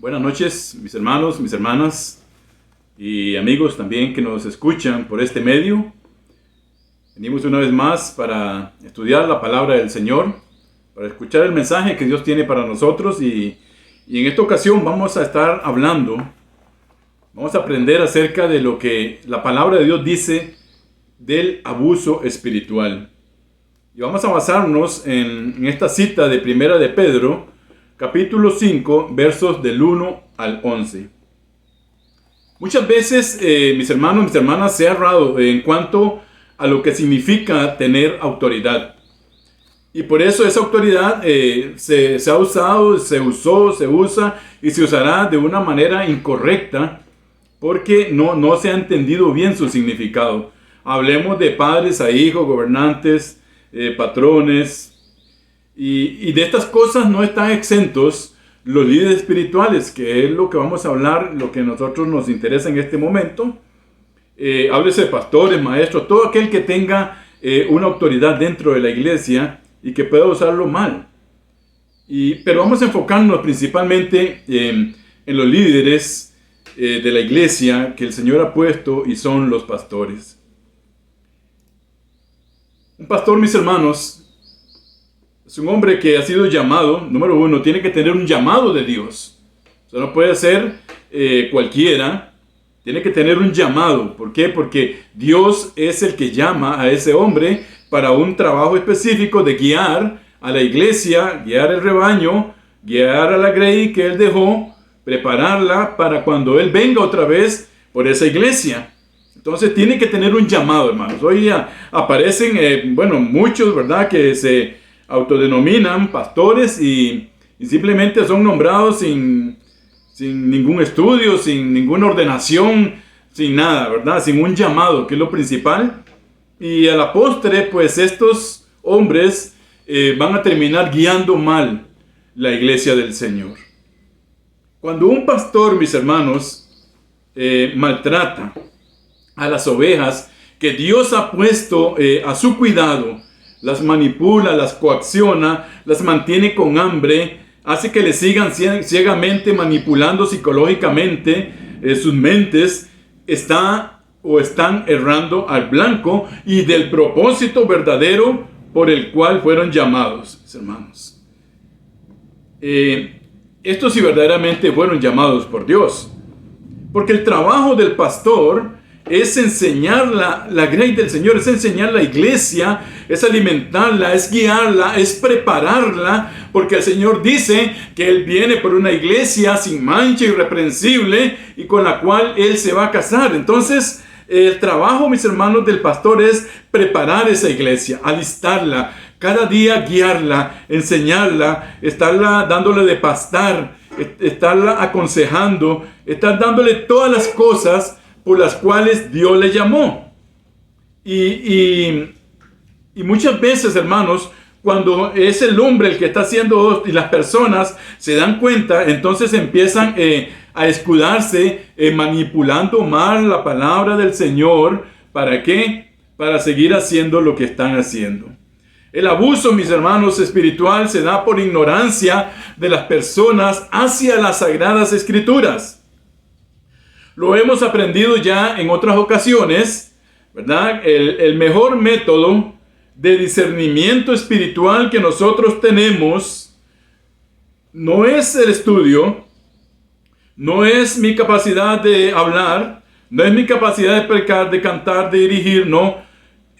Buenas noches, mis hermanos, mis hermanas y amigos también que nos escuchan por este medio. Venimos una vez más para estudiar la palabra del Señor, para escuchar el mensaje que Dios tiene para nosotros y en esta ocasión vamos a estar hablando, vamos a aprender acerca de lo que la palabra de Dios dice del abuso espiritual. Y vamos a basarnos en esta cita de Primera de Pedro, capítulo 5, versos del 1 al 11. Muchas veces, mis hermanos, mis hermanas, se ha hablado en cuanto a lo que significa tener autoridad. Y por eso esa autoridad se ha usado, se usó, se usa y se usará de una manera incorrecta porque no se ha entendido bien su significado. Hablemos de padres a hijos, gobernantes, patrones. Y de estas cosas no están exentos los líderes espirituales, que es lo que vamos a hablar, lo que a nosotros nos interesa en este momento. Háblese de pastores, maestros, todo aquel que tenga una autoridad dentro de la iglesia y que pueda usarlo mal. Pero vamos a enfocarnos principalmente en los líderes de la iglesia que el Señor ha puesto y son los pastores. Un pastor, mis hermanos, es un hombre que ha sido llamado, número uno, tiene que tener un llamado de Dios. O sea, no puede ser cualquiera, tiene que tener un llamado. ¿Por qué? Porque Dios es el que llama a ese hombre para un trabajo específico de guiar a la iglesia, guiar el rebaño, guiar a la grey que Él dejó, prepararla para cuando Él venga otra vez por esa iglesia. Entonces tiene que tener un llamado, hermanos. Hoy aparecen, muchos, ¿verdad?, que se autodenominan pastores y simplemente son nombrados sin ningún estudio, sin ninguna ordenación, sin nada, ¿verdad? Sin un llamado, que es lo principal. Y a la postre, pues estos hombres van a terminar guiando mal la iglesia del Señor. Cuando un pastor, mis hermanos, maltrata a las ovejas que Dios ha puesto a su cuidado, las manipula, las coacciona, las mantiene con hambre, hace que le sigan ciegamente manipulando psicológicamente sus mentes, están errando al blanco y del propósito verdadero por el cual fueron llamados, mis hermanos. Estos sí verdaderamente fueron llamados por Dios, porque el trabajo del pastor es enseñar la grey del Señor, es enseñar la iglesia, es alimentarla, es guiarla, es prepararla, porque el Señor dice que Él viene por una iglesia sin mancha, irreprensible, y con la cual Él se va a casar. Entonces, el trabajo, mis hermanos, del pastor es preparar esa iglesia, alistarla, cada día guiarla, enseñarla, estarla dándole de pastar, estarla aconsejando, estar dándole todas las cosas por las cuales Dios le llamó. Y muchas veces, hermanos, cuando es el hombre el que está haciendo y las personas se dan cuenta, entonces empiezan a escudarse manipulando mal la palabra del Señor. ¿Para qué? Para seguir haciendo lo que están haciendo. El abuso, mis hermanos, espiritual se da por ignorancia de las personas hacia las sagradas escrituras. Lo hemos aprendido ya en otras ocasiones, ¿verdad? El mejor método de discernimiento espiritual que nosotros tenemos no es el estudio, no es mi capacidad de hablar, no es mi capacidad de predicar, de cantar, de dirigir, no.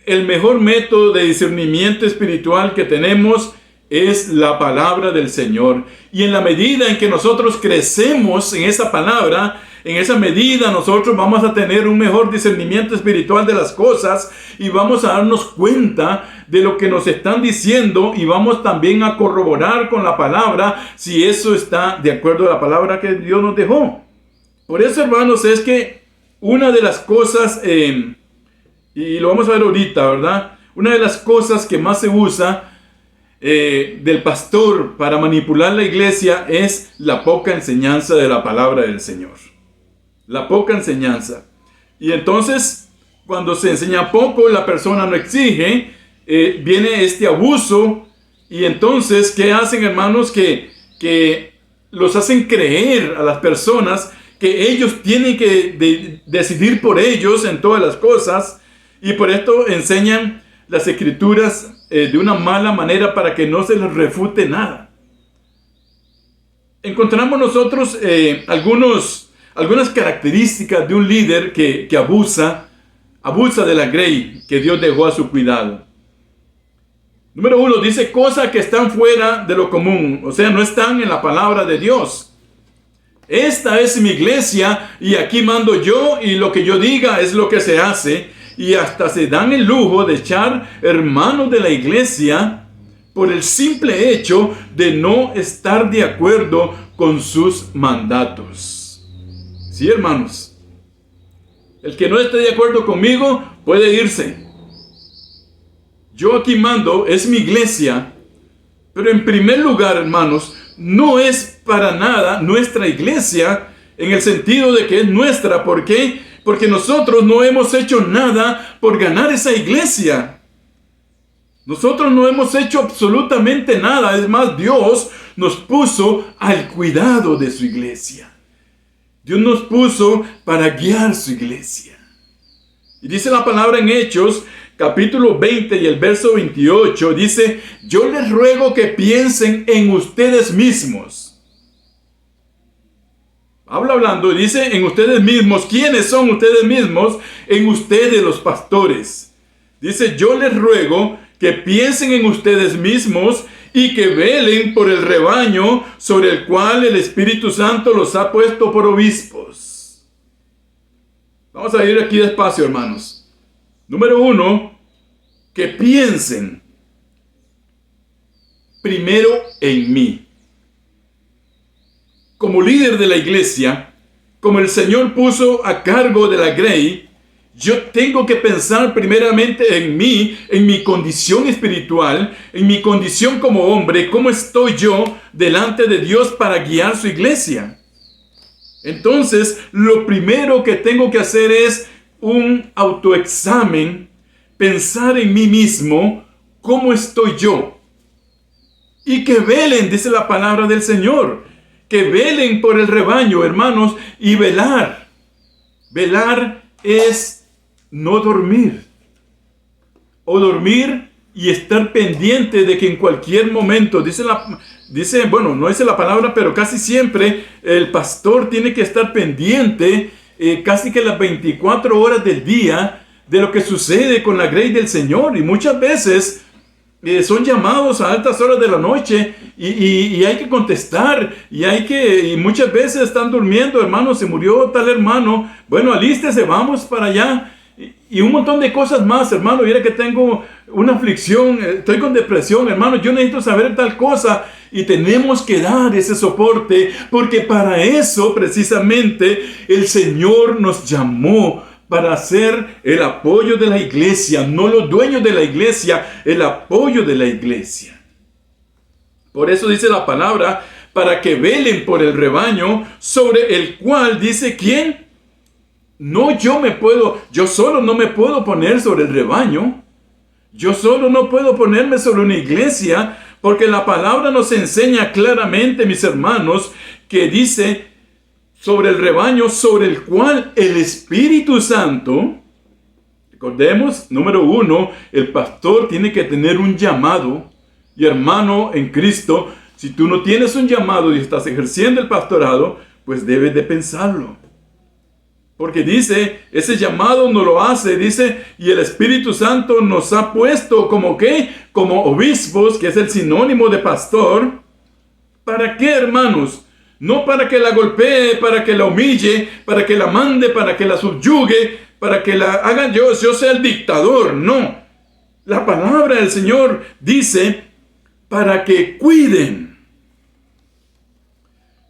El mejor método de discernimiento espiritual que tenemos es la palabra del Señor. Y en la medida en que nosotros crecemos en esa palabra, en esa medida nosotros vamos a tener un mejor discernimiento espiritual de las cosas y vamos a darnos cuenta de lo que nos están diciendo y vamos también a corroborar con la palabra si eso está de acuerdo a la palabra que Dios nos dejó. Por eso, hermanos, es que una de las cosas, y lo vamos a ver ahorita, ¿verdad? Una de las cosas que más se usa del pastor para manipular la iglesia es la poca enseñanza de la palabra del Señor. La poca enseñanza. Y entonces, cuando se enseña poco, la persona no exige, viene este abuso. Y entonces, ¿qué hacen, hermanos? Que los hacen creer a las personas que ellos tienen que decidir por ellos en todas las cosas, y por esto enseñan las escrituras de una mala manera para que no se les refute nada. Encontramos nosotros algunas características de un líder que abusa de la grey que Dios dejó a su cuidado. Número 1, dice cosas que están fuera de lo común, o sea, no están en la palabra de Dios. Esta es mi iglesia y aquí mando yo y lo que yo diga es lo que se hace, y hasta se dan el lujo de echar hermanos de la iglesia por el simple hecho de no estar de acuerdo con sus mandatos. Sí, hermanos, el que no esté de acuerdo conmigo puede irse. Yo aquí mando, es mi iglesia, pero en primer lugar, hermanos, no es para nada nuestra iglesia en el sentido de que es nuestra. ¿Por qué? Porque nosotros no hemos hecho nada por ganar esa iglesia. Nosotros no hemos hecho absolutamente nada. Es más, Dios nos puso al cuidado de su iglesia. Dios nos puso para guiar su iglesia. Y dice la palabra en Hechos, capítulo 20 y el verso 28, dice, yo les ruego que piensen en ustedes mismos. Hablando, dice en ustedes mismos. ¿Quiénes son ustedes mismos? En ustedes los pastores. Dice, yo les ruego que piensen en ustedes mismos y que velen por el rebaño sobre el cual el Espíritu Santo los ha puesto por obispos. Vamos a ir aquí despacio, hermanos. Número 1, que piensen primero en mí. Como líder de la iglesia, como el Señor puso a cargo de la grey, yo tengo que pensar primeramente en mí, en mi condición espiritual, en mi condición como hombre, cómo estoy yo delante de Dios para guiar su iglesia. Entonces, lo primero que tengo que hacer es un autoexamen, pensar en mí mismo, cómo estoy yo. Y que velen, dice la palabra del Señor, que velen por el rebaño, hermanos, y velar. Velar es no dormir, o dormir y estar pendiente de que en cualquier momento, bueno, no dice la palabra, pero casi siempre el pastor tiene que estar pendiente casi que las 24 horas del día de lo que sucede con la grey del Señor. Y muchas veces son llamados a altas horas de la noche y hay que contestar y muchas veces están durmiendo. Hermano, se murió tal hermano, bueno, alístese, vamos para allá. Y un montón de cosas más, hermano. Mira que tengo una aflicción, estoy con depresión, hermano, yo necesito saber tal cosa. Y tenemos que dar ese soporte, porque para eso precisamente el Señor nos llamó, para ser el apoyo de la iglesia, no los dueños de la iglesia, el apoyo de la iglesia. Por eso dice la palabra, para que velen por el rebaño, sobre el cual dice, ¿quién? No, yo solo no me puedo poner sobre el rebaño. Yo solo no puedo ponerme sobre una iglesia, porque la palabra nos enseña claramente, mis hermanos, que dice sobre el rebaño sobre el cual el Espíritu Santo, recordemos, número 1, el pastor tiene que tener un llamado. Y hermano en Cristo, si tú no tienes un llamado y estás ejerciendo el pastorado, pues debes de pensarlo. Porque dice, ese llamado no lo hace, dice, y el Espíritu Santo nos ha puesto como ¿qué? Como obispos, que es el sinónimo de pastor. ¿Para qué, hermanos? No para que la golpee, para que la humille, para que la mande, para que la subyugue, para que la haga yo sea el dictador. No. La palabra del Señor dice, para que cuiden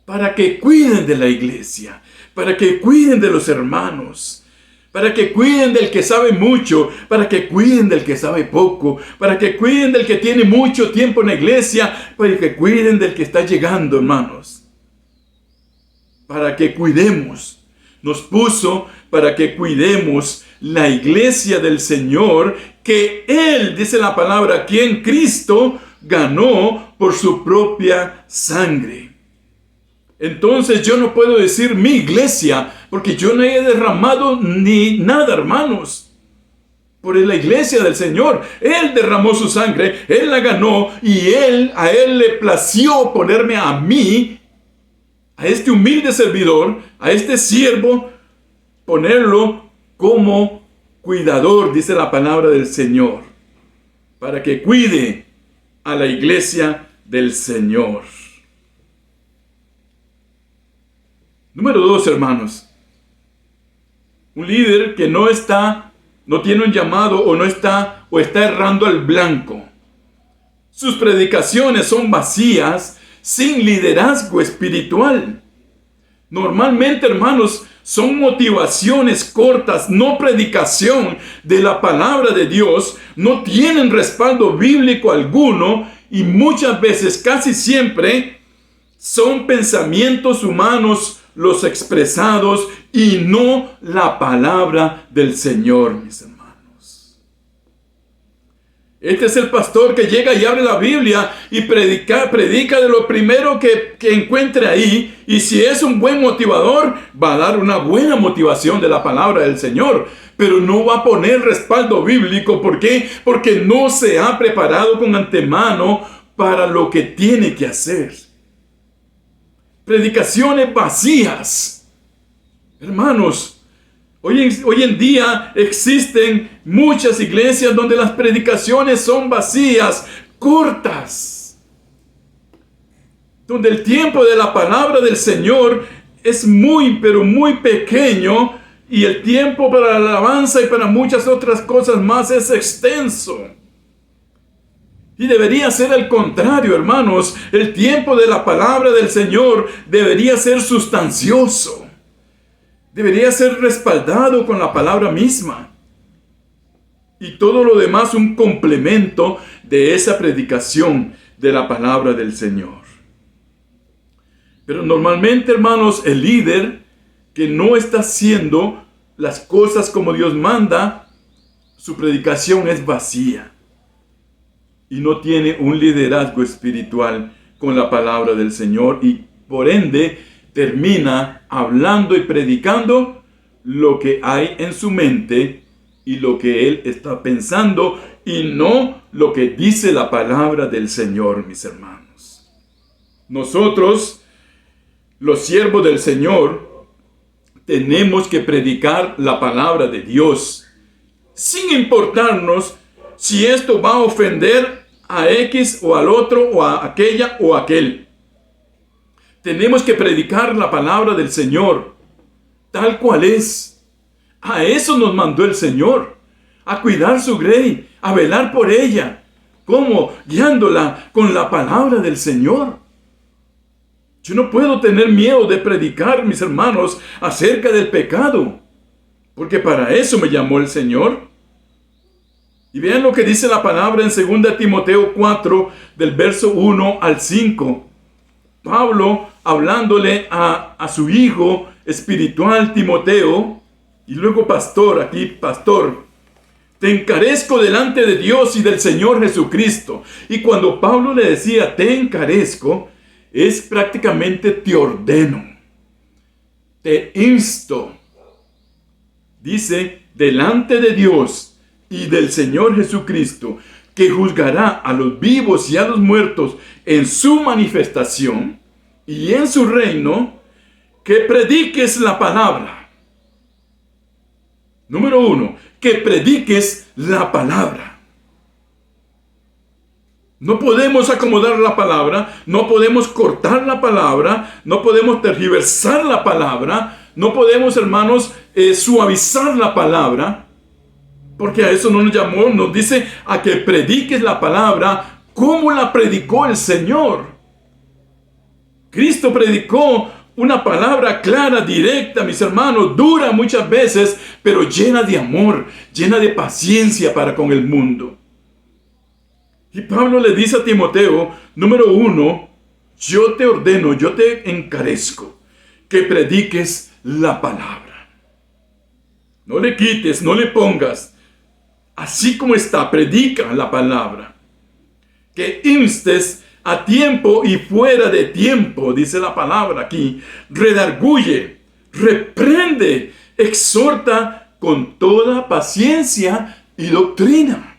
de la iglesia, para que cuiden de los hermanos, para que cuiden del que sabe mucho, para que cuiden del que sabe poco, para que cuiden del que tiene mucho tiempo en la iglesia, para que cuiden del que está llegando, hermanos. Para que cuidemos, nos puso para que cuidemos la iglesia del Señor, que Él, dice la palabra, quien Cristo ganó por su propia sangre. entonces yo no puedo decir mi iglesia, porque yo no he derramado ni nada, hermanos, por la iglesia del Señor. Él derramó su sangre, Él la ganó, y a Él le plació ponerme a mí, a este humilde servidor, a este siervo, ponerlo como cuidador, dice la palabra del Señor, para que cuide a la iglesia del Señor. Número 2, hermanos. Un líder que no tiene un llamado o está errando al blanco. Sus predicaciones son vacías, sin liderazgo espiritual. Normalmente, hermanos, son motivaciones cortas, no predicación de la palabra de Dios, no tienen respaldo bíblico alguno y muchas veces, casi siempre, son pensamientos humanos los expresados y no la palabra del Señor, mis hermanos. Este es el pastor que llega y abre la Biblia y predica de lo primero que encuentre ahí, y si es un buen motivador, va a dar una buena motivación de la palabra del Señor, pero no va a poner respaldo bíblico. ¿Por qué? Porque no se ha preparado con antemano para lo que tiene que hacer. Predicaciones vacías. Hermanos, hoy en día existen muchas iglesias donde las predicaciones son vacías, cortas, donde el tiempo de la palabra del Señor es muy, pero muy pequeño, y el tiempo para la alabanza y para muchas otras cosas más es extenso. Y debería ser al contrario, hermanos. El tiempo de la palabra del Señor debería ser sustancioso. Debería ser respaldado con la palabra misma. Y todo lo demás un complemento de esa predicación de la palabra del Señor. Pero normalmente, hermanos, el líder que no está haciendo las cosas como Dios manda, su predicación es vacía. Y no tiene un liderazgo espiritual con la palabra del Señor, y por ende termina hablando y predicando lo que hay en su mente y lo que él está pensando, y no lo que dice la palabra del Señor, mis hermanos. Nosotros, los siervos del Señor, tenemos que predicar la palabra de Dios, sin importarnos si esto va a ofender a X o al otro o a aquella o a aquel. Tenemos que predicar la palabra del Señor tal cual es. A eso nos mandó el Señor, a cuidar su grey, a velar por ella. ¿Cómo? Guiándola con la palabra del Señor. Yo no puedo tener miedo de predicar, mis hermanos, acerca del pecado, porque para eso me llamó el Señor. Y vean lo que dice la palabra en 2 Timoteo 4, del verso 1 al 5. Pablo hablándole a su hijo espiritual Timoteo, y luego pastor, te encarezco delante de Dios y del Señor Jesucristo. Y cuando Pablo le decía te encarezco, es prácticamente te ordeno, te insto. Dice, delante de Dios y del Señor Jesucristo, que juzgará a los vivos y a los muertos en su manifestación y en su reino, que prediques la palabra. Número 1, que prediques la palabra. No podemos acomodar la palabra, no podemos cortar la palabra, no podemos tergiversar la palabra, no podemos, hermanos, suavizar la palabra. Porque a eso no nos llamó, nos dice a que prediques la palabra como la predicó el Señor. Cristo predicó una palabra clara, directa, mis hermanos, dura muchas veces, pero llena de amor, llena de paciencia para con el mundo. Y Pablo le dice a Timoteo, número 1, yo te ordeno, yo te encarezco que prediques la palabra. No le quites, no le pongas. Así como está, predica la palabra. Que instes a tiempo y fuera de tiempo, dice la palabra aquí, redarguye, reprende, exhorta con toda paciencia y doctrina.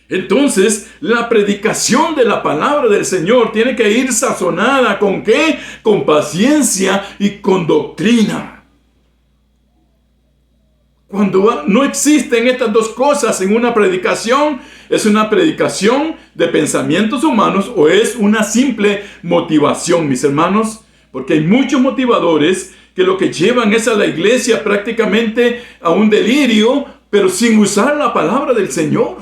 Entonces, la predicación de la palabra del Señor tiene que ir sazonada ¿con qué? Con paciencia y con doctrina. Cuando no existen estas dos cosas en una predicación, ¿es una predicación de pensamientos humanos o es una simple motivación, mis hermanos? Porque hay muchos motivadores que lo que llevan es a la iglesia prácticamente a un delirio, pero sin usar la palabra del Señor.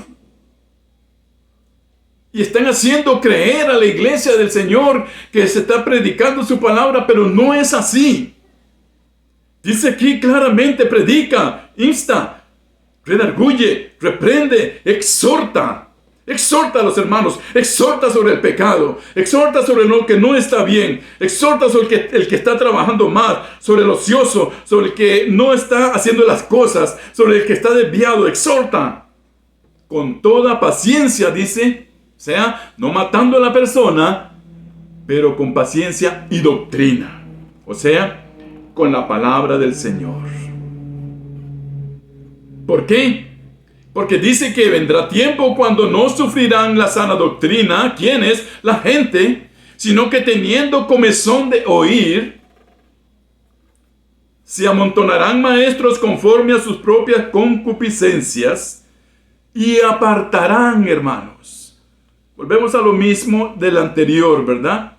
Y están haciendo creer a la iglesia del Señor que se está predicando su palabra, pero no es así. Dice aquí claramente, predica, insta, redarguye, reprende, exhorta. Exhorta a los hermanos, exhorta sobre el pecado, exhorta sobre lo que no está bien, exhorta sobre el que está trabajando mal, sobre el ocioso, sobre el que no está haciendo las cosas, sobre el que está desviado, exhorta. Con toda paciencia, dice, o sea, no matando a la persona, pero con paciencia y doctrina. O sea, con la palabra del Señor. ¿Por qué? Porque dice que vendrá tiempo cuando no sufrirán la sana doctrina. ¿Quiénes? La gente. Sino que teniendo comezón de oír, se amontonarán maestros conforme a sus propias concupiscencias y apartarán, hermanos. Volvemos a lo mismo del anterior, ¿verdad?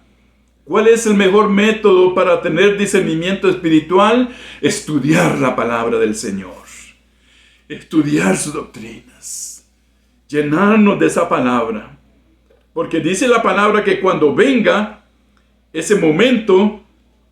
¿Cuál es el mejor método para tener discernimiento espiritual? Estudiar la palabra del Señor. Estudiar sus doctrinas. Llenarnos de esa palabra. Porque dice la palabra que cuando venga ese momento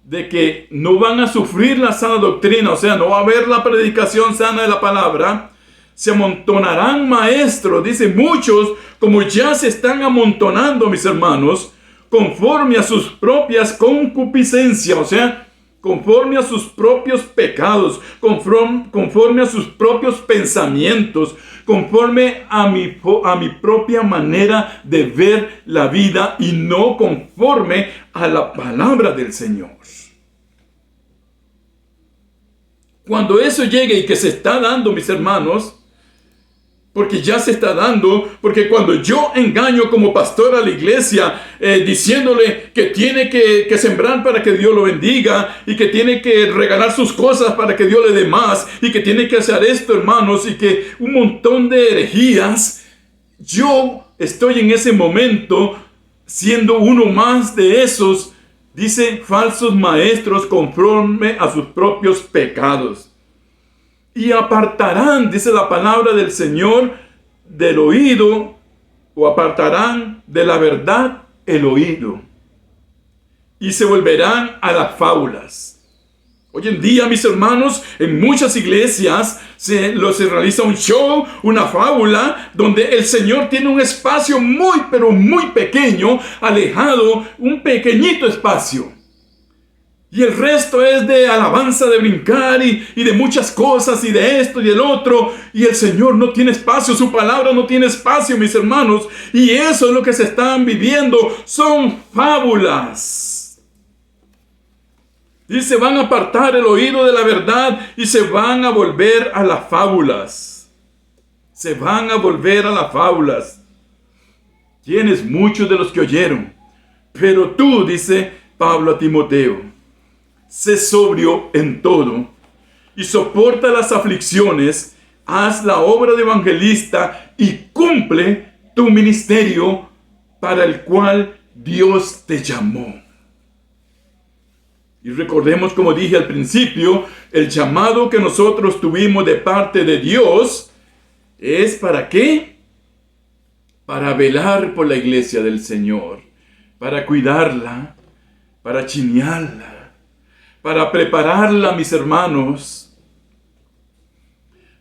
de que no van a sufrir la sana doctrina, o sea, no va a haber la predicación sana de la palabra, se amontonarán maestros, dice muchos, como ya se están amontonando, mis hermanos, conforme a sus propias concupiscencias, o sea, conforme a sus propios pecados, conforme a sus propios pensamientos, conforme a mi propia manera de ver la vida y no conforme a la palabra del Señor. Cuando eso llegue y que se está dando, mis hermanos, porque ya se está dando, porque cuando yo engaño como pastor a la iglesia, diciéndole que tiene que sembrar para que Dios lo bendiga, y que tiene que regalar sus cosas para que Dios le dé más, y que tiene que hacer esto, hermanos, y que un montón de herejías, yo estoy en ese momento siendo uno más de esos, dice, falsos maestros conforme a sus propios pecados. Y apartarán, dice la palabra del Señor, del oído, o apartarán de la verdad el oído, y se volverán a las fábulas. Hoy en día, mis hermanos, en muchas iglesias se realiza un show, una fábula, donde el Señor tiene un espacio muy, pero muy pequeño, alejado, un pequeñito espacio. Y el resto es de alabanza, de brincar y de muchas cosas y de esto y del otro. Y el Señor no tiene espacio, su palabra no tiene espacio, mis hermanos. Y eso es lo que se están viviendo. Son fábulas. Dice, van a apartar el oído de la verdad y se van a volver a las fábulas. Se van a volver a las fábulas. Tienes muchos de los que oyeron. Pero tú, dice Pablo a Timoteo, sé sobrio en todo y soporta las aflicciones, haz la obra de evangelista y cumple tu ministerio para el cual Dios te llamó. Y recordemos, como dije al principio, el llamado que nosotros tuvimos de parte de Dios es ¿para qué? Para velar por la iglesia del Señor, para cuidarla, para chinearla, para prepararla, mis hermanos,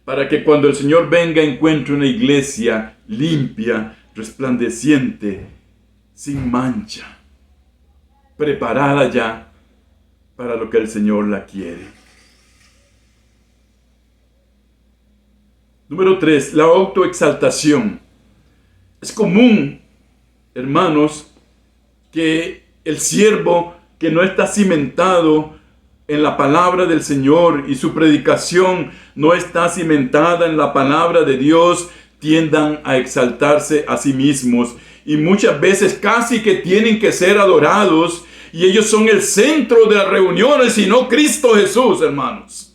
para que cuando el Señor venga encuentre una iglesia limpia, resplandeciente, sin mancha, preparada ya para lo que el Señor la quiere. Número 3, la autoexaltación. Es común hermanos, que el siervo que no está cimentado en la palabra del Señor y su predicación no está cimentada en la palabra de Dios, tiendan a exaltarse a sí mismos y muchas veces casi que tienen que ser adorados, y ellos son el centro de las reuniones y no Cristo Jesús, hermanos.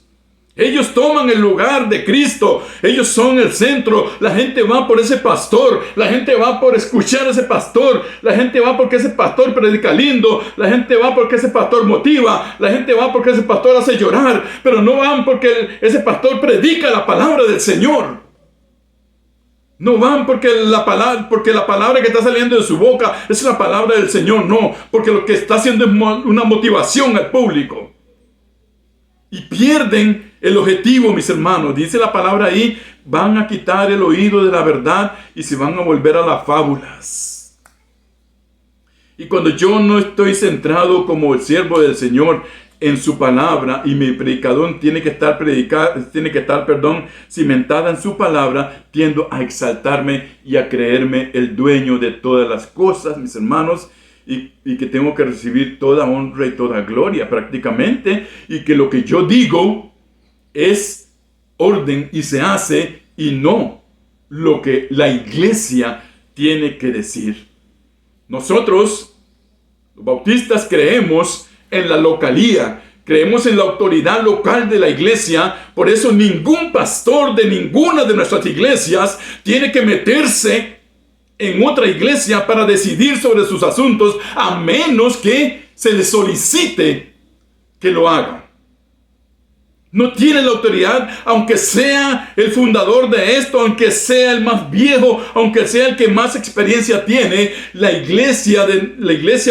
Ellos toman el lugar de Cristo, ellos son el centro. La gente va por ese pastor, la gente va por escuchar a ese pastor, la gente va porque ese pastor predica lindo, la gente va porque ese pastor motiva, la gente va porque ese pastor hace llorar, pero no van porque ese pastor predica la palabra del Señor. No van porque la palabra que está saliendo de su boca es la palabra del Señor, no, porque lo que está haciendo es una motivación al público. Y pierden el objetivo, mis hermanos. Dice la palabra ahí, van a quitar el oído de la verdad y se van a volver a las fábulas. Y cuando yo no estoy centrado como el siervo del Señor en su palabra, y mi predicador tiene que estar cimentada en su palabra, tiendo a exaltarme y a creerme el dueño de todas las cosas, mis hermanos, y que tengo que recibir toda honra y toda gloria prácticamente, y que lo que yo digo es orden y se hace, y no lo que la iglesia tiene que decir. Nosotros, los bautistas, creemos en la localía, creemos en la autoridad local de la iglesia. Por eso ningún pastor de ninguna de nuestras iglesias tiene que meterse en otra iglesia para decidir sobre sus asuntos, a menos que se le solicite que lo haga. No tiene la autoridad, aunque sea el fundador de esto, aunque sea el más viejo, aunque sea el que más experiencia tiene. La iglesia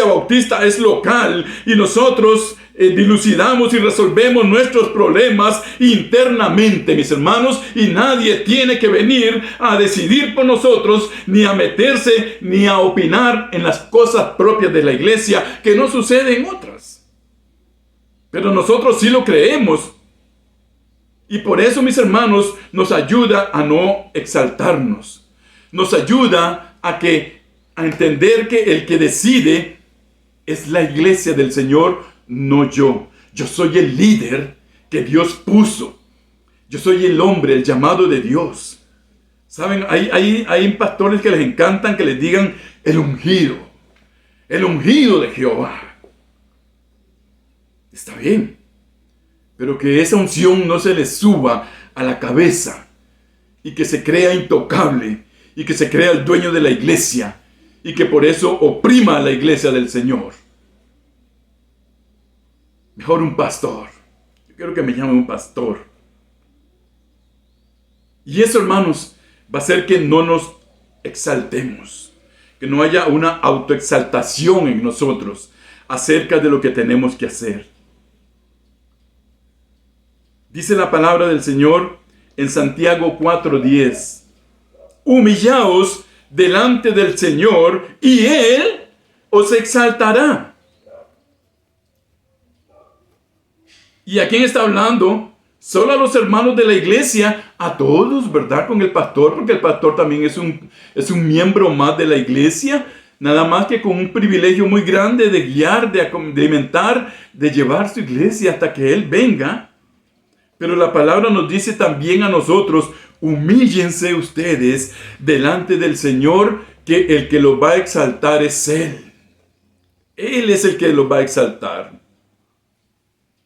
bautista es local, y nosotros dilucidamos y resolvemos nuestros problemas internamente, mis hermanos, y nadie tiene que venir a decidir por nosotros, ni a meterse, ni a opinar en las cosas propias de la iglesia, que no sucede en otras. Pero nosotros sí lo creemos. Y por eso, mis hermanos, nos ayuda a no exaltarnos. Nos ayuda a entender que el que decide es la iglesia del Señor, no yo. Yo soy el líder que Dios puso. Yo soy el hombre, el llamado de Dios. ¿Saben? Hay pastores que les encantan que les digan el ungido de Jehová. Está bien. Pero que esa unción no se le suba a la cabeza y que se crea intocable y que se crea el dueño de la iglesia y que por eso oprima a la iglesia del Señor. Mejor un pastor. Yo quiero que me llamen un pastor. Y eso, hermanos, va a hacer que no nos exaltemos, que no haya una autoexaltación en nosotros acerca de lo que tenemos que hacer. Dice la palabra del Señor en Santiago 4:10. Humillaos delante del Señor y Él os exaltará. ¿Y a quién está hablando? Solo a los hermanos de la iglesia, a todos, ¿verdad? Con el pastor, porque el pastor también es un miembro más de la iglesia, nada más que con un privilegio muy grande de guiar, de alimentar, de llevar su iglesia hasta que Él venga. Pero la palabra nos dice también a nosotros, humíllense ustedes delante del Señor, que el que los va a exaltar es Él. Él es el que los va a exaltar.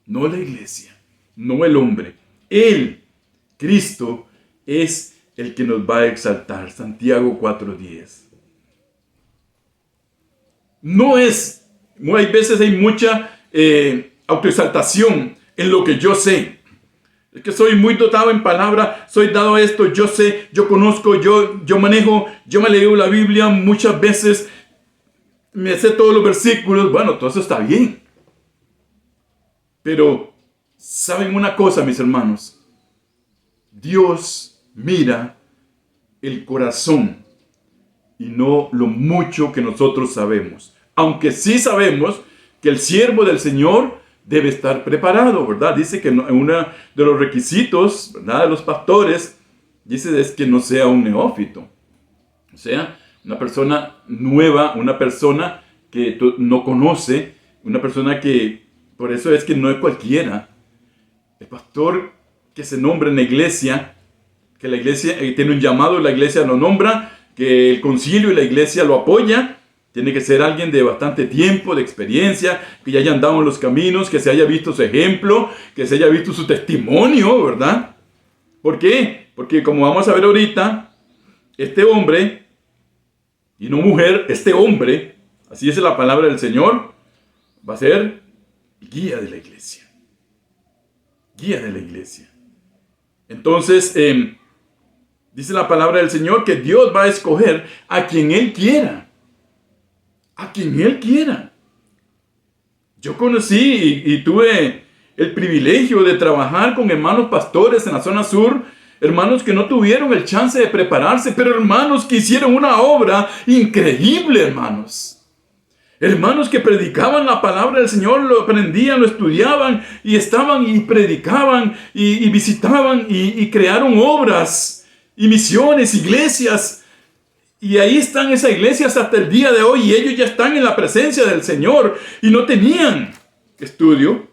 No la iglesia, no el hombre. Él, Cristo, es el que nos va a exaltar. Santiago 4:10. Hay veces hay mucha autoexaltación en lo que yo sé. Es que soy muy dotado en palabra, soy dado a esto, yo sé, yo conozco, yo manejo, yo me leo la Biblia muchas veces, me sé todos los versículos. Bueno, todo eso está bien. Pero, ¿saben una cosa, mis hermanos? Dios mira el corazón y no lo mucho que nosotros sabemos. Aunque sí sabemos que el siervo del Señor debe estar preparado, ¿verdad? Dice que uno de los requisitos, ¿verdad?, de los pastores, dice es que no sea un neófito. O sea, una persona nueva, una persona que no conoce, una persona que, por eso es que no es cualquiera. El pastor que se nombra en la iglesia, que la iglesia tiene un llamado, la iglesia lo nombra, que el concilio y la iglesia lo apoya, tiene que ser alguien de bastante tiempo, de experiencia, que ya haya andado en los caminos, que se haya visto su ejemplo, que se haya visto su testimonio, ¿verdad? ¿Por qué? Porque como vamos a ver ahorita, este hombre, y no mujer, este hombre, así es la palabra del Señor, va a ser guía de la iglesia. Guía de la iglesia. Entonces, dice la palabra del Señor que Dios va a escoger a quien Él quiera. A quien Él quiera. Yo conocí y tuve el privilegio de trabajar con hermanos pastores en la zona sur, hermanos que no tuvieron el chance de prepararse, pero hermanos que hicieron una obra increíble, hermanos. Hermanos que predicaban la palabra del Señor, lo aprendían, lo estudiaban y estaban y predicaban y visitaban y crearon obras y misiones, iglesias. Y ahí están esas iglesias hasta el día de hoy y ellos ya están en la presencia del Señor y no tenían estudio.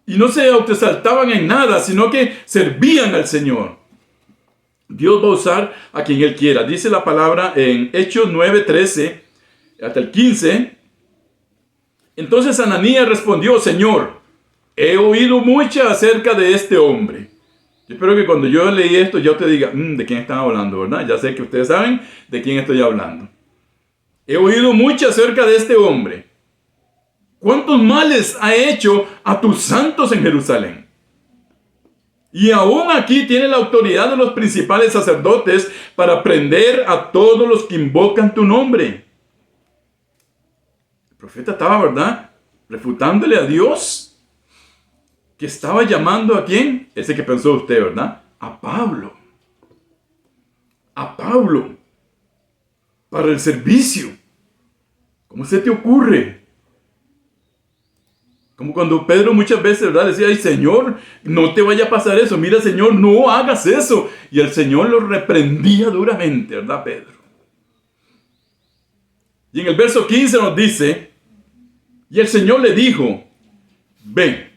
Y no se autoexaltaban en nada, sino que servían al Señor. Dios va a usar a quien Él quiera. Dice la palabra en Hechos 9:13 hasta el 15. Entonces Ananías respondió: Señor, he oído mucho acerca de este hombre. Yo espero que cuando yo leí esto ya usted diga, ¿de quién están hablando, verdad? Ya sé que ustedes saben de quién estoy hablando. He oído mucho acerca de este hombre. ¿Cuántos males ha hecho a tus santos en Jerusalén? Y aún aquí tiene la autoridad de los principales sacerdotes para prender a todos los que invocan tu nombre. El profeta estaba, ¿verdad?, refutándole a Dios, que estaba llamando ¿a quién? Ese que pensó usted, ¿verdad? A Pablo. A Pablo. Para el servicio. ¿Cómo se te ocurre? Como cuando Pedro muchas veces, ¿verdad?, decía: ay, Señor, no te vaya a pasar eso. Mira, Señor, no hagas eso. Y el Señor lo reprendía duramente, ¿verdad, Pedro? Y en el verso 15 nos dice: y el Señor le dijo: ven,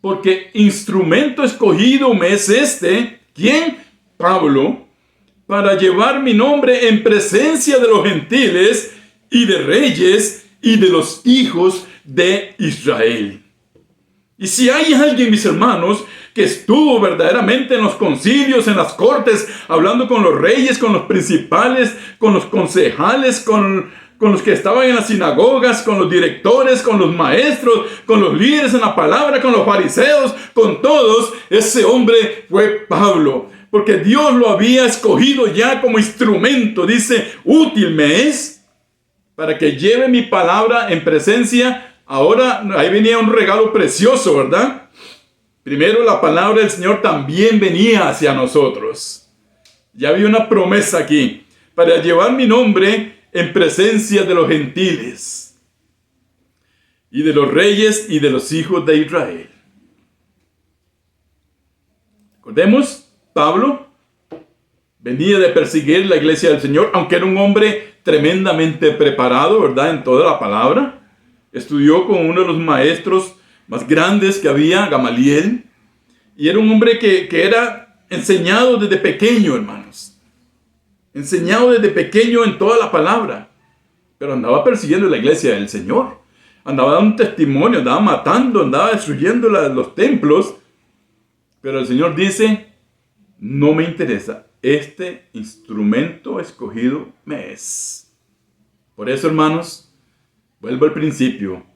porque instrumento escogido me es este. ¿Quién? Pablo, para llevar mi nombre en presencia de los gentiles y de reyes y de los hijos de Israel. Y si hay alguien, mis hermanos, que estuvo verdaderamente en los concilios, en las cortes, hablando con los reyes, con los principales, con los concejales, con los que estaban en las sinagogas, con los directores, con los maestros, con los líderes en la palabra, con los fariseos, con todos, ese hombre fue Pablo. Porque Dios lo había escogido ya como instrumento, dice, útil me es para que lleve mi palabra en presencia. Ahora, ahí venía un regalo precioso, ¿verdad? Primero, la palabra del Señor también venía hacia nosotros. Ya había una promesa aquí, para llevar mi nombre en presencia de los gentiles y de los reyes y de los hijos de Israel. Recordemos, Pablo venía de perseguir la iglesia del Señor, aunque era un hombre tremendamente preparado, ¿verdad?, en toda la palabra. Estudió con uno de los maestros más grandes que había, Gamaliel, y era un hombre que era enseñado desde pequeño, hermanos. Enseñado desde pequeño en toda la palabra, pero andaba persiguiendo la iglesia del Señor. Andaba dando un testimonio, andaba matando, andaba destruyendo los templos. Pero el Señor dice: no me interesa, este instrumento escogido me es. Por eso, hermanos, vuelvo al principio.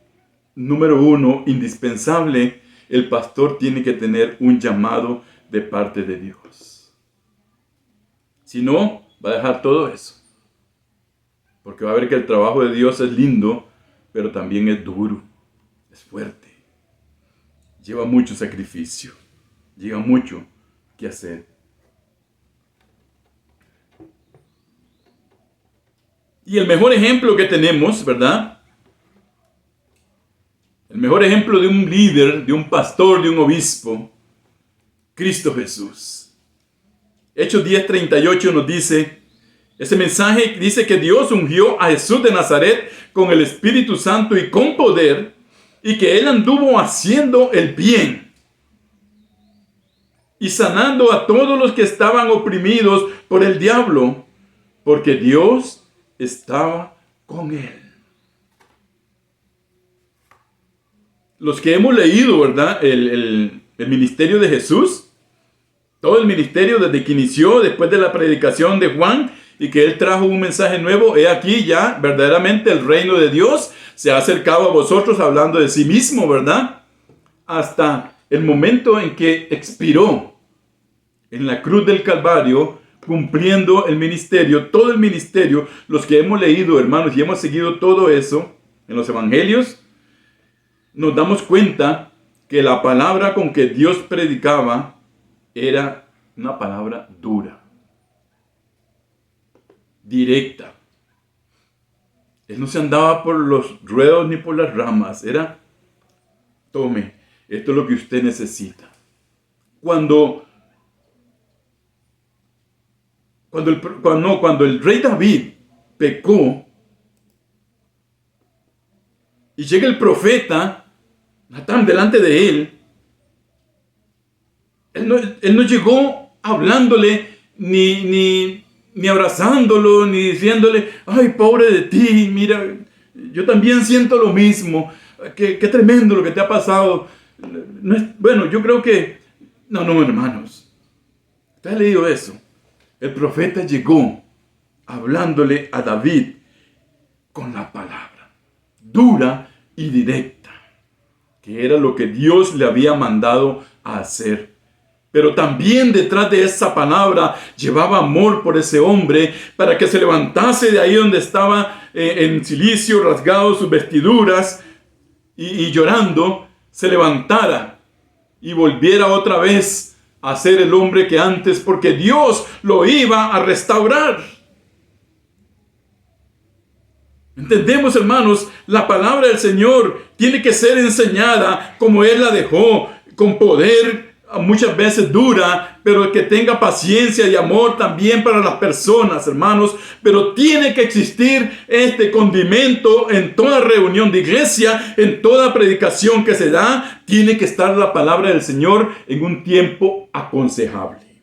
Número 1, indispensable, el pastor tiene que tener un llamado de parte de Dios. Si no, va a dejar todo eso. Porque va a ver que el trabajo de Dios es lindo, pero también es duro, es fuerte. Lleva mucho sacrificio, lleva mucho que hacer. Y el mejor ejemplo que tenemos, ¿verdad? El mejor ejemplo de un líder, de un pastor, de un obispo, Cristo Jesús. Hechos 10:38 nos dice, ese mensaje dice que Dios ungió a Jesús de Nazaret con el Espíritu Santo y con poder, y que Él anduvo haciendo el bien y sanando a todos los que estaban oprimidos por el diablo, porque Dios estaba con Él. Los que hemos leído, ¿verdad?, el ministerio de Jesús, todo el ministerio desde que inició, después de la predicación de Juan, y que Él trajo un mensaje nuevo, he aquí ya, verdaderamente el reino de Dios se ha acercado a vosotros hablando de sí mismo, ¿verdad? Hasta el momento en que expiró en la cruz del Calvario, cumpliendo el ministerio, todo el ministerio. Los que hemos leído, hermanos, y hemos seguido todo eso en los evangelios, nos damos cuenta que la palabra con que Dios predicaba era una palabra dura, directa. Él no se andaba por los ruedos ni por las ramas. Era, tome, esto es lo que usted necesita. Cuando el rey David pecó y llega el profeta Natán delante de él, él no llegó hablándole ni abrazándolo, ni diciéndole, ay, pobre de ti, mira, yo también siento lo mismo, qué tremendo lo que te ha pasado. Bueno, yo creo que, no, hermanos, ¿usted ha leído eso? El profeta llegó hablándole a David con la palabra, dura y directa, que era lo que Dios le había mandado a hacer. Pero también detrás de esa palabra llevaba amor por ese hombre para que se levantase de ahí donde estaba en cilicio, rasgado sus vestiduras y llorando, se levantara y volviera otra vez a ser el hombre que antes, porque Dios lo iba a restaurar. Entendemos, hermanos, la palabra del Señor tiene que ser enseñada como Él la dejó, con poder, muchas veces dura, pero que tenga paciencia y amor también para las personas, hermanos. Pero tiene que existir este condimento en toda reunión de iglesia, en toda predicación que se da. Tiene que estar la palabra del Señor en un tiempo aconsejable,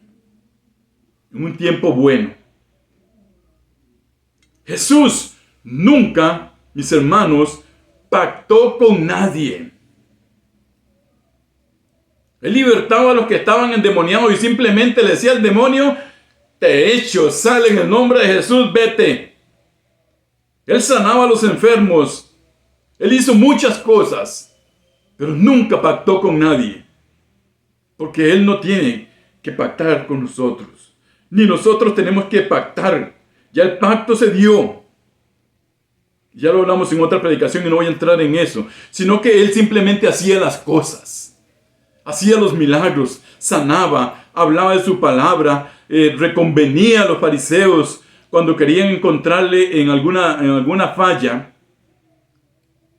en un tiempo bueno. Jesús nunca, mis hermanos, pactó con nadie. Él libertaba a los que estaban endemoniados y simplemente le decía al demonio, te echo, sale en el nombre de Jesús, vete. Él sanaba a los enfermos. Él hizo muchas cosas, pero nunca pactó con nadie. Porque Él no tiene que pactar con nosotros. Ni nosotros tenemos que pactar. Ya el pacto se dio. Ya lo hablamos en otra predicación y no voy a entrar en eso. Sino que Él simplemente hacía las cosas. Hacía los milagros, sanaba, hablaba de su palabra, reconvenía a los fariseos cuando querían encontrarle en alguna falla.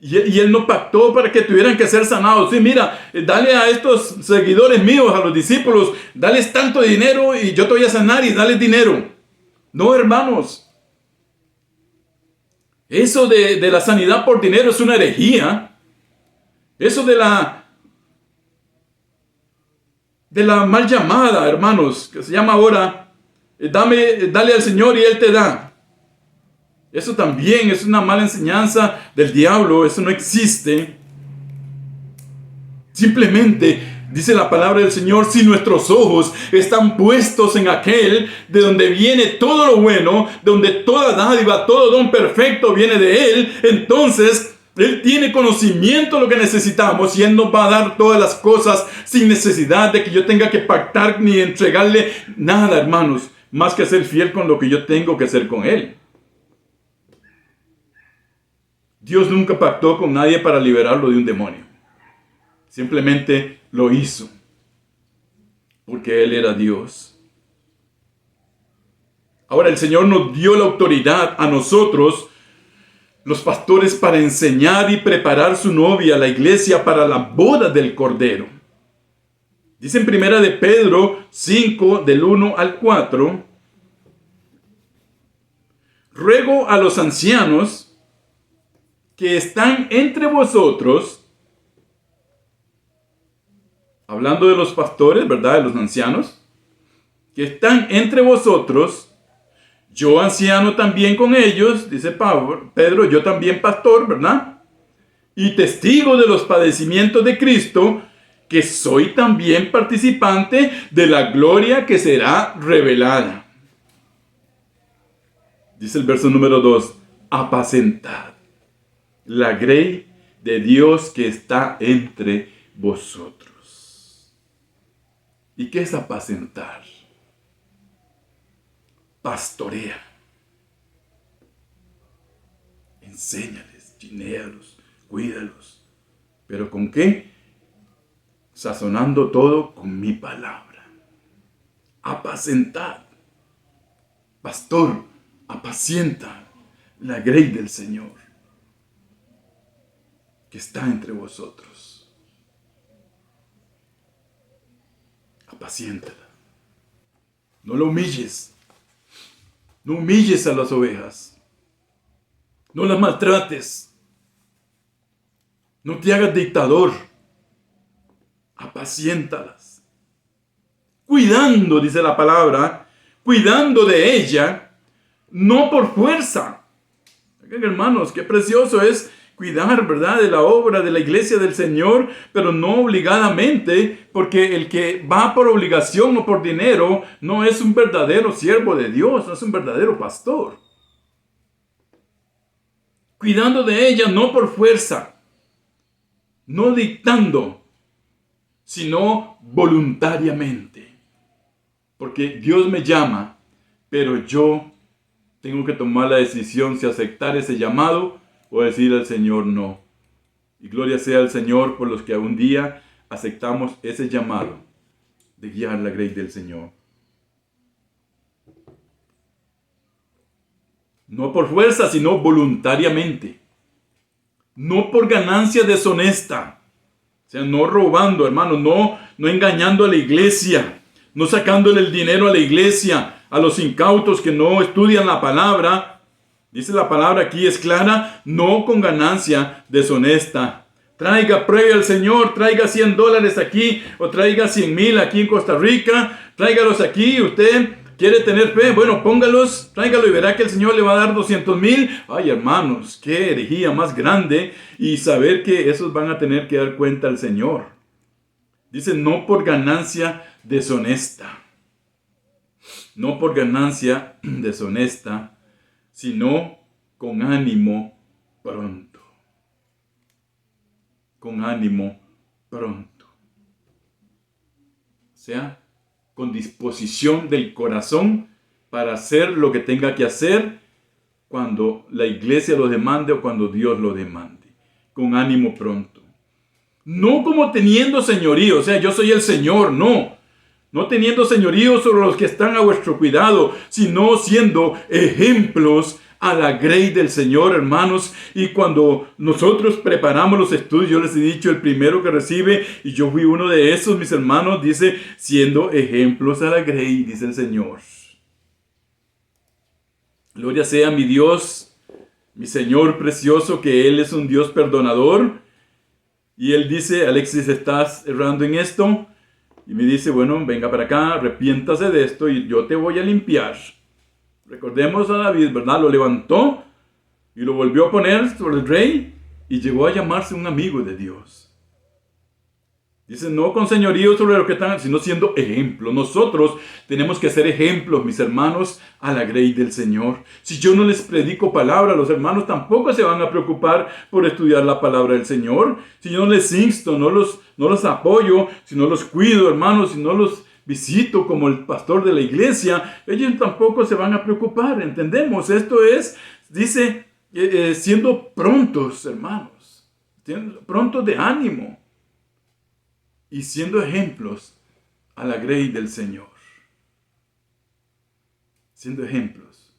Y Él no pactó para que tuvieran que ser sanados. Sí, mira, dale a estos seguidores míos, a los discípulos, dales tanto dinero y yo te voy a sanar y dales dinero. No, hermanos. Eso de la sanidad por dinero es una herejía. Eso de la mal llamada, hermanos, que se llama ahora, dale al Señor y Él te da. Eso también es una mala enseñanza del diablo, eso no existe. Simplemente, dice la palabra del Señor, si nuestros ojos están puestos en aquel de donde viene todo lo bueno, donde toda dádiva, todo don perfecto viene de Él, entonces Él tiene conocimiento de lo que necesitamos y Él nos va a dar todas las cosas sin necesidad de que yo tenga que pactar ni entregarle nada, hermanos, más que ser fiel con lo que yo tengo que hacer con Él. Dios nunca pactó con nadie para liberarlo de un demonio. Simplemente lo hizo porque Él era Dios. Ahora el Señor nos dio la autoridad a nosotros, los pastores, para enseñar y preparar su novia, la iglesia, para la boda del Cordero. Dice en Primera de Pedro 5, del 1 al 4, ruego a los ancianos que están entre vosotros, hablando de los pastores, ¿verdad? De los ancianos, que están entre vosotros, yo anciano también con ellos, dice Pedro, yo también pastor, ¿verdad? Y testigo de los padecimientos de Cristo, que soy también participante de la gloria que será revelada. Dice el verso número 2, apacentad la grey de Dios que está entre vosotros. ¿Y qué es apacentar? Pastorea. Enséñales, chinéalos, cuídalos. ¿Pero con qué? Sazonando todo con mi palabra. Apacentad. Pastor, apacienta la grey del Señor que está entre vosotros. Apaciéntala. No lo humilles. No humilles a las ovejas. No las maltrates. No te hagas dictador. Apaciéntalas. Cuidando, dice la palabra, cuidando de ella, no por fuerza. Hermanos, qué precioso es cuidar, ¿verdad?, de la obra de la iglesia del Señor, pero no obligadamente, porque el que va por obligación o por dinero no es un verdadero siervo de Dios, no es un verdadero pastor. Cuidando de ella no por fuerza, no dictando, sino voluntariamente. Porque Dios me llama, pero yo tengo que tomar la decisión si aceptar ese llamado o decir al Señor no. Y gloria sea al Señor por los que un día aceptamos ese llamado de guiar la grey del Señor. No por fuerza, sino voluntariamente. No por ganancia deshonesta. O sea, no robando, hermano, no engañando a la iglesia, no sacándole el dinero a la iglesia, a los incautos que no estudian la palabra. Dice la palabra aquí, es clara, no con ganancia deshonesta. Traiga, pruebe al Señor, traiga $100 aquí, o traiga 100,000 aquí en Costa Rica, tráigalos aquí, usted quiere tener fe, bueno, póngalos, tráigalo y verá que el Señor le va a dar 200,000. Ay, hermanos, qué herejía más grande, y saber que esos van a tener que dar cuenta al Señor. Dice, no por ganancia deshonesta. No por ganancia deshonesta, sino con ánimo pronto. Con ánimo pronto. O sea, con disposición del corazón para hacer lo que tenga que hacer cuando la iglesia lo demande o cuando Dios lo demande. Con ánimo pronto. No como teniendo señorío, o sea, yo soy el Señor, no. No teniendo señorío sobre los que están a vuestro cuidado, sino siendo ejemplos a la grey del Señor, hermanos. Y cuando nosotros preparamos los estudios, yo les he dicho, el primero que recibe, y yo fui uno de esos, mis hermanos, dice, siendo ejemplos a la grey, dice el Señor. Gloria sea mi Dios, mi Señor precioso, que Él es un Dios perdonador. Y Él dice, Alexis, ¿estás errando en esto? Y me dice, bueno, venga para acá, arrepiéntase de esto y yo te voy a limpiar. Recordemos a David, ¿verdad? Lo levantó y lo volvió a poner sobre el rey y llegó a llamarse un amigo de Dios. Dice, no con señorío sobre lo que están, sino siendo ejemplo. Nosotros tenemos que ser ejemplos, mis hermanos, a la grey del Señor. Si yo no les predico palabra, los hermanos tampoco se van a preocupar por estudiar la palabra del Señor. Si yo no les insto, no los apoyo, si no los cuido, hermanos, si no los visito como el pastor de la iglesia, ellos tampoco se van a preocupar. ¿Entendemos? Esto es, dice, siendo prontos, hermanos, prontos de ánimo. Y siendo ejemplos a la grey del Señor. Siendo ejemplos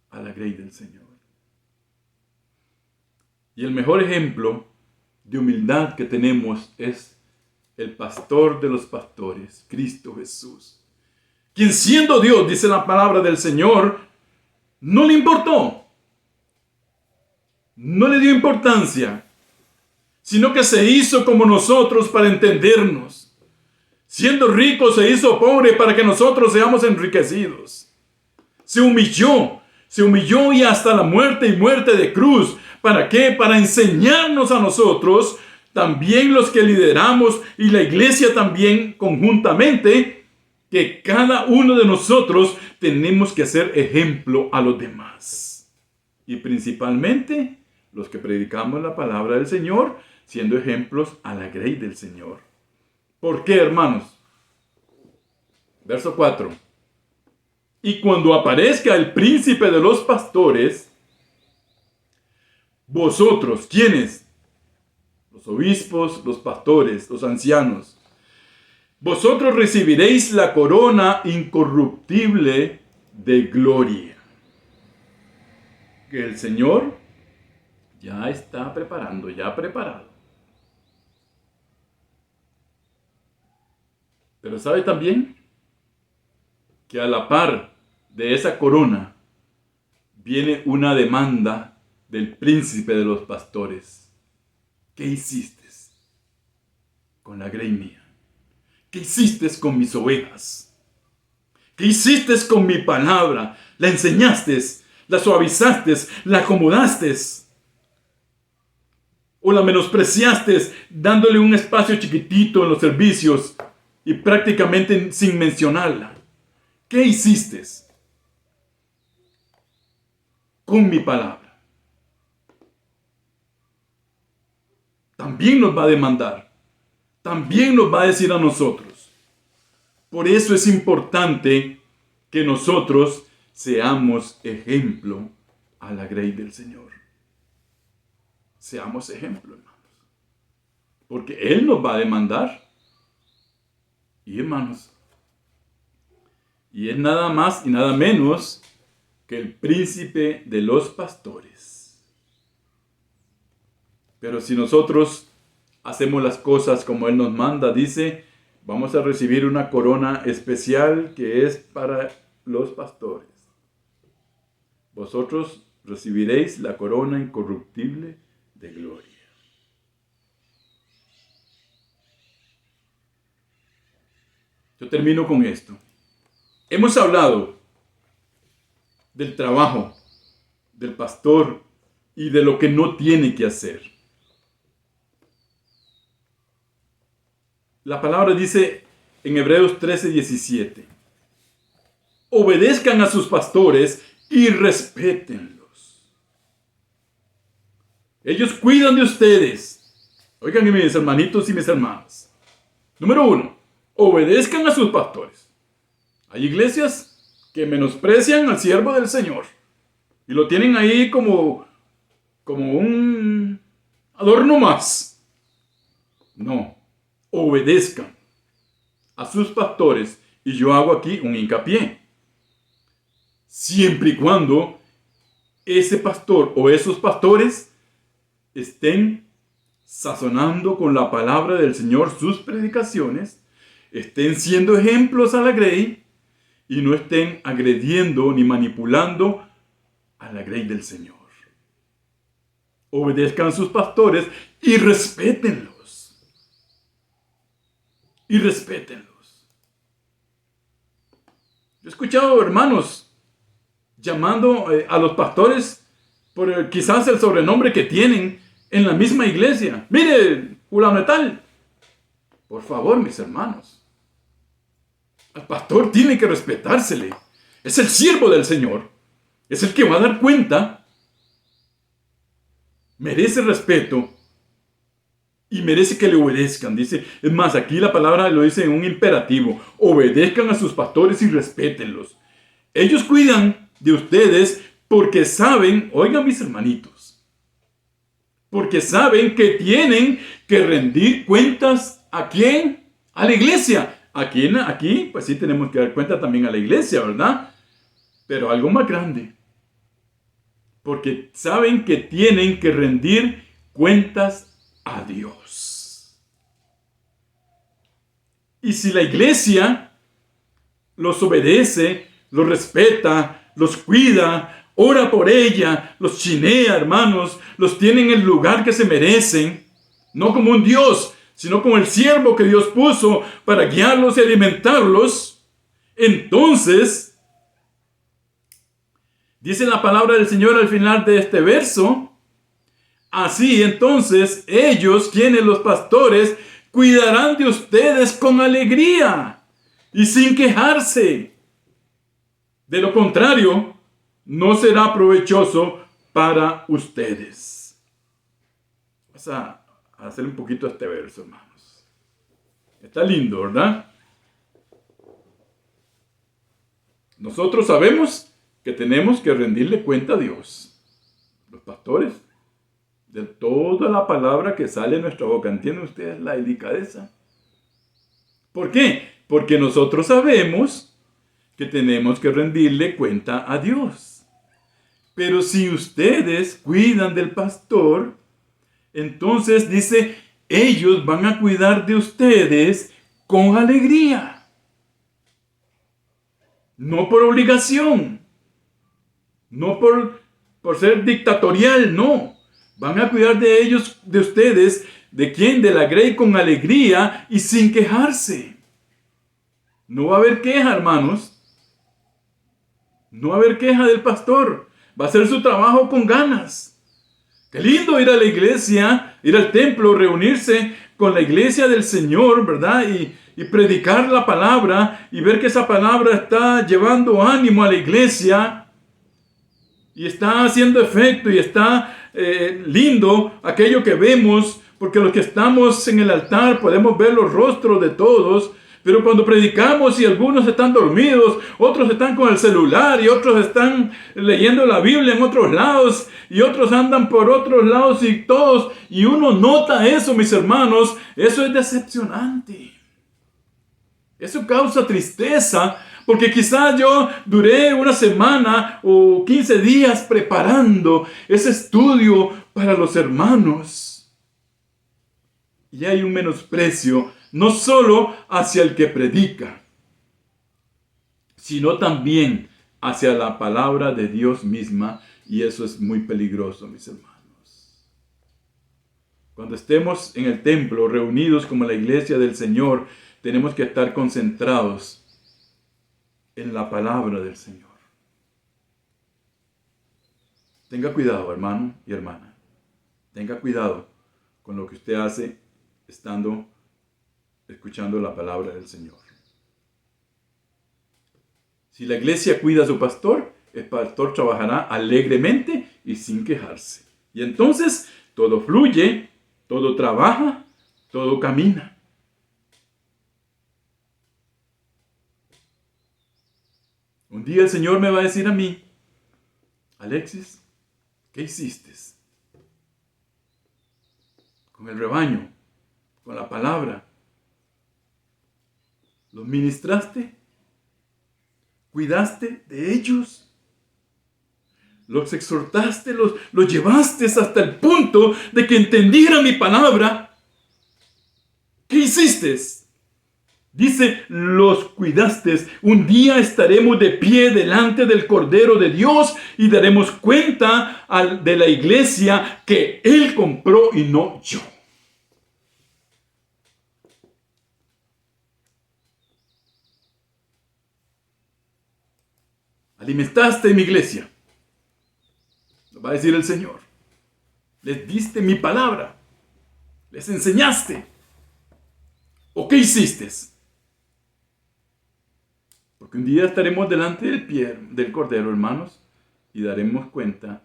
a la grey del Señor. Y el mejor ejemplo de humildad que tenemos es el pastor de los pastores, Cristo Jesús, quien siendo Dios, dice la palabra del Señor, no le importó, no le dio importancia, sino que se hizo como nosotros para entendernos. Siendo rico se hizo pobre para que nosotros seamos enriquecidos. Se humilló y hasta la muerte y muerte de cruz. ¿Para qué? Para enseñarnos a nosotros, también los que lideramos y la iglesia también conjuntamente, que cada uno de nosotros tenemos que ser ejemplo a los demás. Y principalmente los que predicamos la palabra del Señor, siendo ejemplos a la grey del Señor. ¿Por qué, hermanos? Verso 4. Y cuando aparezca el príncipe de los pastores, vosotros, ¿quiénes? Los obispos, los pastores, los ancianos. Vosotros recibiréis la corona incorruptible de gloria, que el Señor ya está preparando, ya ha preparado. Pero ¿sabe también que a la par de esa corona viene una demanda del príncipe de los pastores? ¿Qué hiciste con la grey mía? ¿Qué hiciste con mis ovejas? ¿Qué hiciste con mi palabra? ¿La enseñaste? ¿La suavizaste? ¿La acomodaste? ¿O la menospreciaste dándole un espacio chiquitito en los servicios y prácticamente sin mencionarla? ¿Qué hiciste con mi palabra? También nos va a demandar. También nos va a decir a nosotros. Por eso es importante que nosotros seamos ejemplo a la grey del Señor. Seamos ejemplo, hermanos. Porque Él nos va a demandar. Y hermanos, y es nada más y nada menos que el príncipe de los pastores. Pero si nosotros hacemos las cosas como Él nos manda, dice, vamos a recibir una corona especial que es para los pastores. Vosotros recibiréis la corona incorruptible de gloria. Yo termino con esto. Hemos hablado del trabajo del pastor y de lo que no tiene que hacer. La palabra dice en Hebreos 13:17, obedezcan a sus pastores y respétenlos. Ellos cuidan de ustedes. Oigan, mis hermanitos y mis hermanas. Número 1, obedezcan a sus pastores. Hay iglesias que menosprecian al siervo del Señor y lo tienen ahí como un adorno más. No, obedezcan a sus pastores, y yo hago aquí un hincapié. Siempre y cuando ese pastor o esos pastores estén sazonando con la palabra del Señor sus predicaciones, estén siendo ejemplos a la grey y no estén agrediendo ni manipulando a la grey del Señor. Obedezcan a sus pastores y respétenlos. Y respétenlos. Yo he escuchado hermanos llamando a los pastores por quizás el sobrenombre que tienen en la misma iglesia. Mire, fulano de tal. Por favor, mis hermanos. Al pastor tiene que respetársele. Es el siervo del Señor. Es el que va a dar cuenta. Merece respeto. Y merece que le obedezcan. Dice, es más, aquí la palabra lo dice en un imperativo. Obedezcan a sus pastores y respétenlos. Ellos cuidan de ustedes porque saben, oigan mis hermanitos, porque saben que tienen que rendir cuentas ¿a quién? A la iglesia. Aquí, pues sí tenemos que dar cuenta también a la iglesia, ¿verdad? Pero algo más grande. Porque saben que tienen que rendir cuentas a Dios. Y si la iglesia los obedece, los respeta, los cuida, ora por ella, los chinea, hermanos, los tiene en el lugar que se merecen, no como un Dios, sino como el siervo que Dios puso para guiarlos y alimentarlos, entonces, dice la palabra del Señor al final de este verso, así entonces ellos, quienes los pastores, cuidarán de ustedes con alegría y sin quejarse. De lo contrario, no será provechoso para ustedes. Vamos a hacer un poquito este verso, hermanos. Está lindo, ¿verdad? Nosotros sabemos que tenemos que rendirle cuenta a Dios. Los pastores, de toda la palabra que sale de nuestra boca. ¿Entienden ustedes la delicadeza? ¿Por qué? Porque nosotros sabemos que tenemos que rendirle cuenta a Dios. Pero si ustedes cuidan del pastor, entonces dice, ellos van a cuidar de ustedes con alegría. No por obligación. No por ser dictatorial, no. Van a cuidar de ellos, de ustedes, ¿de quién? De la grey con alegría y sin quejarse. No va a haber queja, hermanos. No va a haber queja del pastor. Va a hacer su trabajo con ganas. Qué lindo ir a la iglesia, ir al templo, reunirse con la iglesia del Señor, ¿verdad? Y predicar la palabra y ver que esa palabra está llevando ánimo a la iglesia y está haciendo efecto y está lindo aquello que vemos, porque los que estamos en el altar podemos ver los rostros de todos. Pero cuando predicamos y algunos están dormidos, otros están con el celular y otros están leyendo la Biblia en otros lados y otros andan por otros lados y uno nota eso, mis hermanos, eso es decepcionante. Eso causa tristeza porque quizás yo duré una semana o 15 días preparando ese estudio para los hermanos. Y hay un menosprecio no solo hacia el que predica, sino también hacia la palabra de Dios misma, y eso es muy peligroso, mis hermanos. Cuando estemos en el templo, reunidos como la iglesia del Señor, tenemos que estar concentrados en la palabra del Señor. Tenga cuidado, hermano y hermana. Tenga cuidado con lo que usted hace escuchando la palabra del Señor. Si la iglesia cuida a su pastor, el pastor trabajará alegremente y sin quejarse. Y entonces todo fluye, todo trabaja, todo camina. Un día el Señor me va a decir a mí, Alexis, ¿qué hiciste con el rebaño, con la palabra? ¿Los ministraste? ¿Cuidaste de ellos? ¿Los exhortaste? ¿Los llevaste hasta el punto de que entendieran mi palabra? ¿Qué hiciste? Dice, los cuidaste. Un día estaremos de pie delante del Cordero de Dios y daremos cuenta de la iglesia que Él compró y no yo. Alimentaste mi iglesia, nos va a decir el Señor. Les diste mi palabra, les enseñaste. ¿O qué hiciste? Porque un día estaremos delante del pie del Cordero, hermanos, y daremos cuenta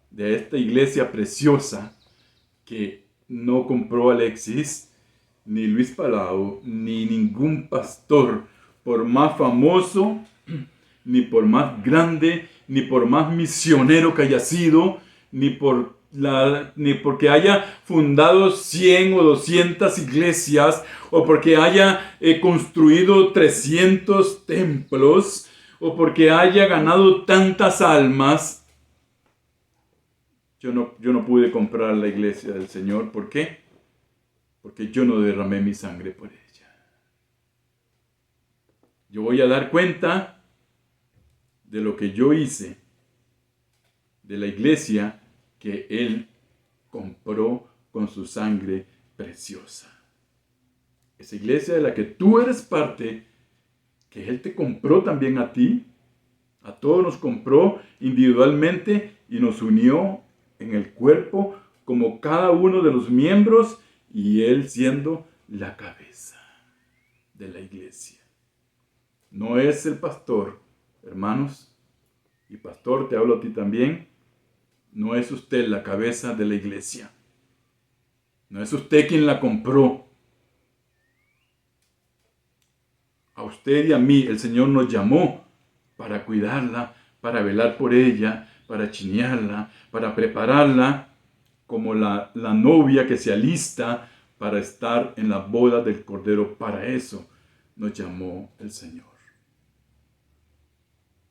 de esta iglesia preciosa que no compró Alexis, ni Luis Palau, ni ningún pastor, por más famoso, ni por más grande, ni por más misionero que haya sido, ni porque haya fundado 100 o 200 iglesias, o porque haya construido 300 templos, o porque haya ganado tantas almas. Yo no pude comprar la iglesia del Señor. ¿Por qué? Porque yo no derramé mi sangre por ella. Yo voy a dar cuenta de lo que yo hice, de la iglesia que Él compró con su sangre preciosa. Esa iglesia de la que tú eres parte, que Él te compró también a ti, a todos nos compró individualmente y nos unió en el cuerpo como cada uno de los miembros y Él siendo la cabeza de la iglesia. No es el pastor, hermanos, y pastor, te hablo a ti también, no es usted la cabeza de la iglesia. No es usted quien la compró. A usted y a mí el Señor nos llamó para cuidarla, para velar por ella, para chinearla, para prepararla como la novia que se alista para estar en la boda del Cordero. Para eso nos llamó el Señor.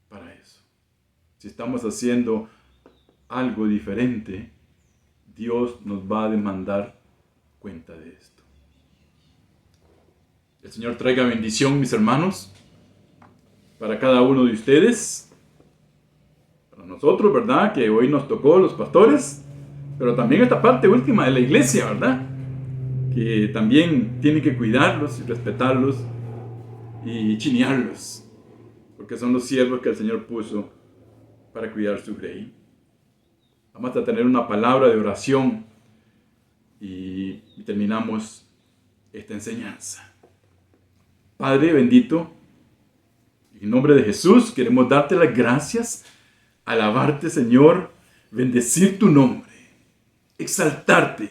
Para eso. Si estamos haciendo algo diferente, Dios nos va a demandar cuenta de esto. El Señor traiga bendición, mis hermanos, para cada uno de ustedes, para nosotros, ¿verdad? Que hoy nos tocó los pastores, pero también esta parte última de la iglesia, ¿verdad? Que también tiene que cuidarlos y respetarlos y chinearlos, porque son los siervos que el Señor puso para cuidar su grey. Vamos a tener una palabra de oración y terminamos esta enseñanza. Padre bendito, en nombre de Jesús queremos darte las gracias, alabarte, Señor, bendecir tu nombre, exaltarte,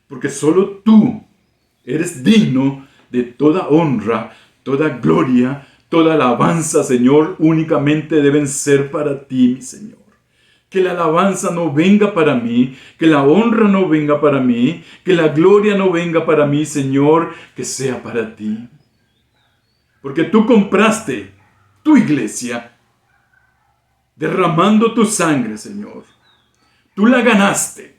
porque solo tú eres digno de toda honra, toda gloria, toda alabanza, Señor, únicamente deben ser para ti, mi Señor. Que la alabanza no venga para mí, que la honra no venga para mí, que la gloria no venga para mí, Señor, que sea para ti. Porque tú compraste tu iglesia derramando tu sangre, Señor. Tú la ganaste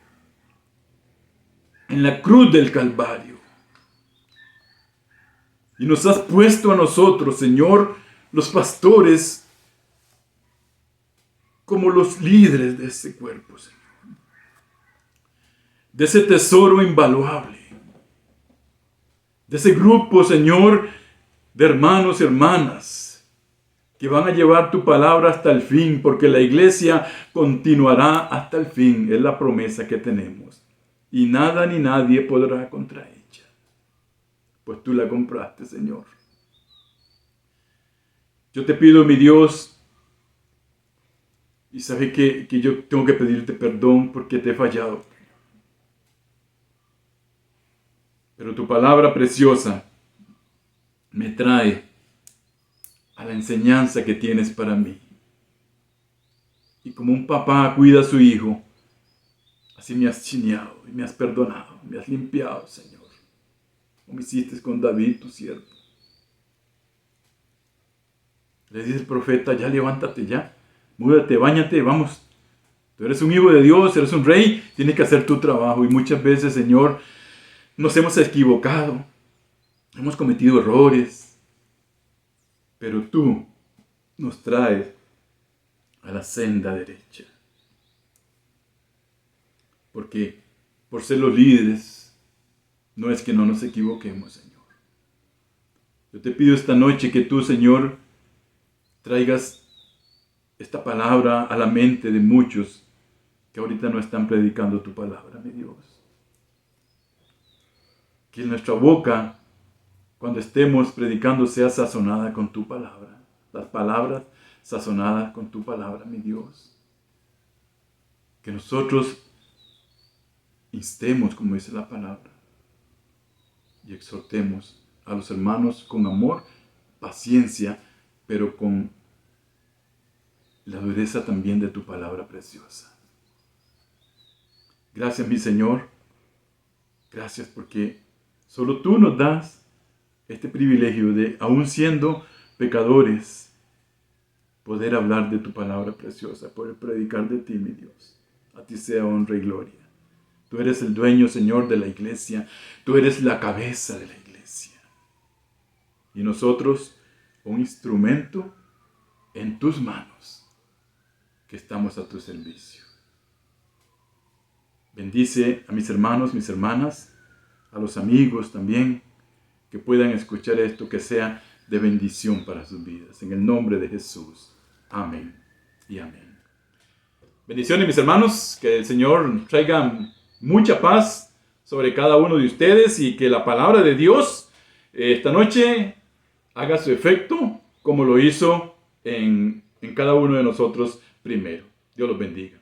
en la cruz del Calvario. Y nos has puesto a nosotros, Señor, los pastores, como los líderes de este cuerpo, Señor. De ese tesoro invaluable. De ese grupo, Señor, de hermanos y hermanas que van a llevar tu palabra hasta el fin, porque la iglesia continuará hasta el fin. Es la promesa que tenemos. Y nada ni nadie podrá contra ella. Pues tú la compraste, Señor. Yo te pido, mi Dios, y sabes que yo tengo que pedirte perdón porque te he fallado. Pero tu palabra preciosa me trae a la enseñanza que tienes para mí. Y como un papá cuida a su hijo, así me has chineado y me has perdonado, me has limpiado, Señor. Como hiciste con David, tu siervo. Le dice el profeta, ya levántate ya, múdate, báñate, vamos. Tú eres un hijo de Dios, eres un rey, tienes que hacer tu trabajo. Y muchas veces, Señor, nos hemos equivocado, hemos cometido errores, pero tú nos traes a la senda derecha. Porque por ser los líderes, no es que no nos equivoquemos, Señor. Yo te pido esta noche que tú, Señor, traigas esta palabra a la mente de muchos que ahorita no están predicando tu palabra, mi Dios. Que nuestra boca, cuando estemos predicando, sea sazonada con tu palabra. Las palabras sazonadas con tu palabra, mi Dios. Que nosotros instemos, como dice la palabra, y exhortemos a los hermanos con amor, paciencia, pero con la dureza también de tu palabra preciosa. Gracias, mi Señor. Gracias porque solo tú nos das este privilegio de, aun siendo pecadores, poder hablar de tu palabra preciosa, poder predicar de ti, mi Dios. A ti sea honra y gloria. Tú eres el dueño, Señor, de la iglesia. Tú eres la cabeza de la iglesia. Y nosotros un instrumento en tus manos, que estamos a tu servicio. Bendice a mis hermanos, mis hermanas, a los amigos también, que puedan escuchar esto, que sea de bendición para sus vidas. En el nombre de Jesús. Amén y amén. Bendiciones, mis hermanos, que el Señor traiga mucha paz sobre cada uno de ustedes y que la palabra de Dios esta noche haga su efecto como lo hizo en cada uno de nosotros primero. Dios los bendiga.